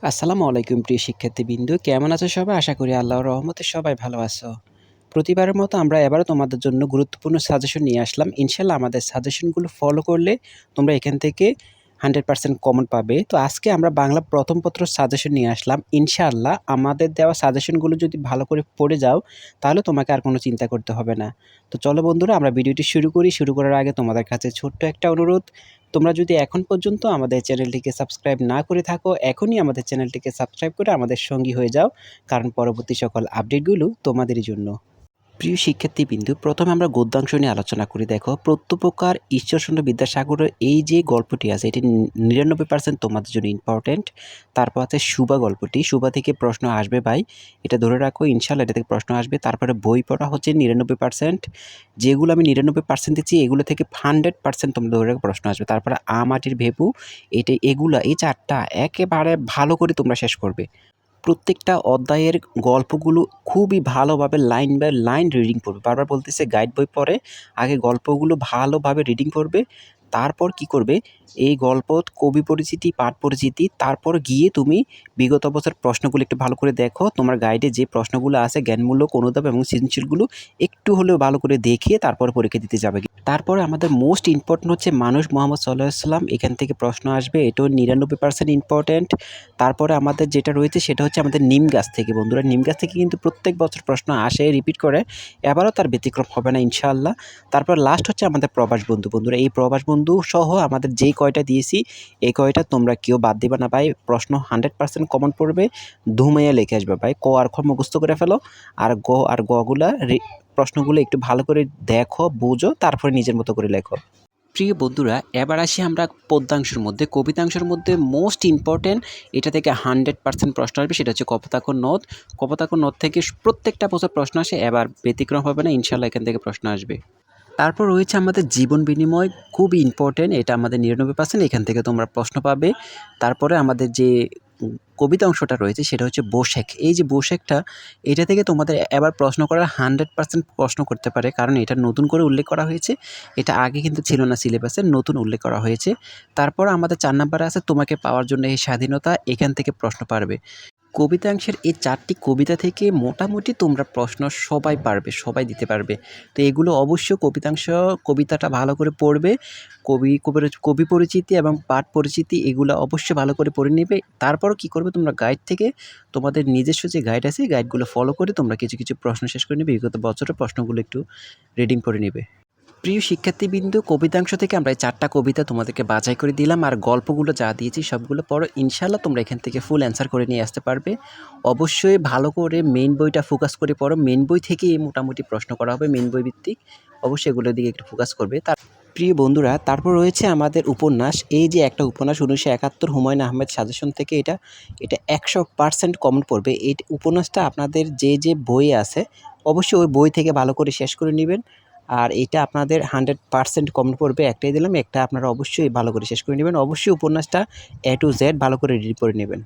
আসসালামু আলাইকুম প্রিয় শিক্ষার্থীবৃন্দ। কেমন আছো সবাই? আশা করি আল্লাহর রহমতে সবাই ভালো আছো। প্রতিবারের মতো আমরা এবারও তোমাদের জন্য গুরুত্বপূর্ণ সাজেশন নিয়ে আসলাম। ইনশাআল্লাহ আমাদের সাজেশনগুলো ফলো করলে তোমরা এখান থেকে 100% কমন পাবে। তো আজকে আমরা বাংলা প্রথম পত্র সাজেশন নিয়ে আসলাম। ইনশাআল্লাহ আমাদের দেওয়া সাজেশনগুলো যদি ভালো করে পড়ে যাও, তাহলে তোমাকে আর কোনো চিন্তা করতে হবে না। তো চলো বন্ধুরা আমরা ভিডিওটি শুরু করি। শুরু করার আগে তোমাদের কাছে ছোট্ট একটা অনুরোধ, তোমরা যদি এখন পর্যন্ত আমাদের চ্যানেলটিকে সাবস্ক্রাইব না করে থাকো, এখনই আমাদের চ্যানেলটিকে সাবস্ক্রাইব করে আমাদের সঙ্গী হয়ে যাও, কারণ পরবর্তী সকল আপডেটগুলো তোমাদেরই জন্য। প্রিয় শিক্ষার্থীবৃন্দু, প্রথমে আমরা গদ্যাংশ নিয়ে আলোচনা করি। দেখো, প্রত্যুপকার ঈশ্বরচন্দ্র বিদ্যাসাগরের এই যে গল্পটি আছে, এটি 99% তোমাদের জন্য ইম্পর্টেন্ট। তারপর আছে সুবা গল্পটি, সুবা থেকে প্রশ্ন আসবে ভাই, এটা ধরে রাখো, ইনশাল্লাহ এটা থেকে প্রশ্ন আসবে। তারপরে বই পড়া হচ্ছে 99%, যেগুলো আমি 99% দিচ্ছি এগুলো থেকে 100% তোমরা ধরে রাখো প্রশ্ন আসবে। তারপরে মাটির ভেপু, এই চারটা একেবারে ভালো করে তোমরা শেষ করবে। প্রত্যেকটা অধ্যায়ের গল্পগুলো খুবই ভালোভাবে লাইন বাই লাইন রিডিং পড়বে। বারবার বলতেছে, গাইড বই পড়ে আগে গল্পগুলো ভালোভাবে রিডিং করবে। তারপর কি করবে, এই গল্প, কবি পরিচিতি, পাঠ পরিচিতি, তারপর গিয়ে তুমি বিগত বছর প্রশ্নগুলো একটু ভালো করে দেখো। তোমার গাইডে যে প্রশ্নগুলো আছে জ্ঞানমূলক, অনুধাব এবং সৃজনশীলগুলো একটু হলেও ভালো করে দেখিয়ে তারপর পরীক্ষা দিতে যাবে। তারপরে আমাদের মোস্ট ইম্পর্টেন্ট হচ্ছে মানুষ মোহাম্মদ সাল্লাল্লাহু আলাইহি সাল্লাম, এখান থেকে প্রশ্ন আসবে, এটাও 99% ইম্পর্টেন্ট। তারপরে আমাদের যেটা রয়েছে সেটা হচ্ছে আমাদের নিম গাছ থেকে। বন্ধুরা, নিম গাছ থেকে কিন্তু প্রত্যেক বছর প্রশ্ন আসে, রিপিট করে, এবারও তার ব্যতিক্রম হবে না ইনশাআল্লাহ। তারপর লাস্ট হচ্ছে আমাদের প্রবাস বন্ধু। বন্ধুরা, এই প্রবাস বন্ধু সহ আমাদের যেই কয়টা দিয়েছি, এই কয়টা তোমরা কেউ বাদ দিবে না ভাই। প্রশ্ন 100% কমন পড়বে, ধুমাইয়া লিখে আসবে ভাই। ক আর খ মুখস্থ করে ফেলো, আর গ আর গগুলা প্রশ্নগুলো একটু ভালো করে দেখো, বুঝো, তারপরে নিজের মতো করে লেখো। প্রিয় বন্ধুরা, এবার আসি আমরা পদ্যাংশের মধ্যে। কবিতাংশের মধ্যে মোস্ট ইম্পর্টেন্ট, এটা থেকে 100% প্রশ্ন আসবে, সেটা হচ্ছে কপোতাক্ষ নদ। কপোতাক্ষ নদ থেকে প্রত্যেকটা বছর প্রশ্ন আসে, এবার ব্যতিক্রম হবে না ইনশাল্লাহ, এখান থেকে প্রশ্ন আসবে। তারপর রয়েছে আমাদের জীবন বিনিময়, খুবই ইম্পর্টেন্ট, এটা আমাদের 99%, এখান থেকে তোমরা প্রশ্ন পাবে। তারপরে আমাদের যে কবিতা অংশটা রয়েছে সেটা হচ্ছে বৈশাখ। এই যে বৈশাখটা, এটা থেকে তোমাদের এবার প্রশ্ন করার 100% প্রশ্ন করতে পারে, কারণ এটা নতুন করে উল্লেখ করা হয়েছে। এটা আগে কিন্তু ছিল না সিলেবাসে, নতুন উল্লেখ করা হয়েছে। তারপর আমাদের 4 নাম্বারে আছে তোমাকে পাওয়ার জন্য এই স্বাধীনতা, এখান থেকে প্রশ্ন পারবে। কবিতাংশের এই 4টি কবিতা থেকে মোটামুটি তোমরা প্রশ্ন সবাই পারবে, সবাই দিতে পারবে। তো এগুলো অবশ্যই কবিতাটা ভালো করে পড়বে। কবি পরিচিতি এবং পাঠ পরিচিতি এগুলো অবশ্যই ভালো করে পড়ে নেবে। তারপরও কি করবে, তোমরা গাইড থেকে তোমাদের নিজস্ব যে গাইড আছে, গাইডগুলো ফলো করে তোমরা কিছু কিছু প্রশ্ন শেষ করে নেবে। বিগত বছরের প্রশ্নগুলো একটু রিডিং করে নেবে। প্রিয় শিক্ষার্থীবৃন্দু, কবিতাংশ থেকে আমরা এই 4টা কবিতা তোমাদেরকে বাছাই করে দিলাম, আর গল্পগুলো যা দিয়েছি সবগুলো পড়ো। ইনশাআল্লাহ তোমরা এখান থেকে ফুল অ্যান্সার করে নিয়ে আসতে পারবে। অবশ্যই ভালো করে মেইন বইটা ফোকাস করে পড়ো। মেইন বই থেকেই মোটামুটি প্রশ্ন করা হবে, মেইন বই ভিত্তিক। অবশ্যই এগুলোর দিকে একটু ফোকাস করবে। প্রিয় বন্ধুরা, তারপর রয়েছে আমাদের উপন্যাস। এই যে একটা উপন্যাস 1971 হুমায়ুন আহমেদ সাজেশন থেকে, এটা 100% কমন পড়বে। এই উপন্যাসটা আপনাদের যে বই আছে অবশ্যই ওই বই থেকে ভালো করে শেষ করে নেবেন। আর এটা আপনাদের 100% কমন পড়বে। একটাই দিলাম, একটা আপনারা অবশ্যই ভালো করে শেষ করে নেবেন। অবশ্যই উপন্যাসটা A to Z ভালো করে রিড করে নেবেন।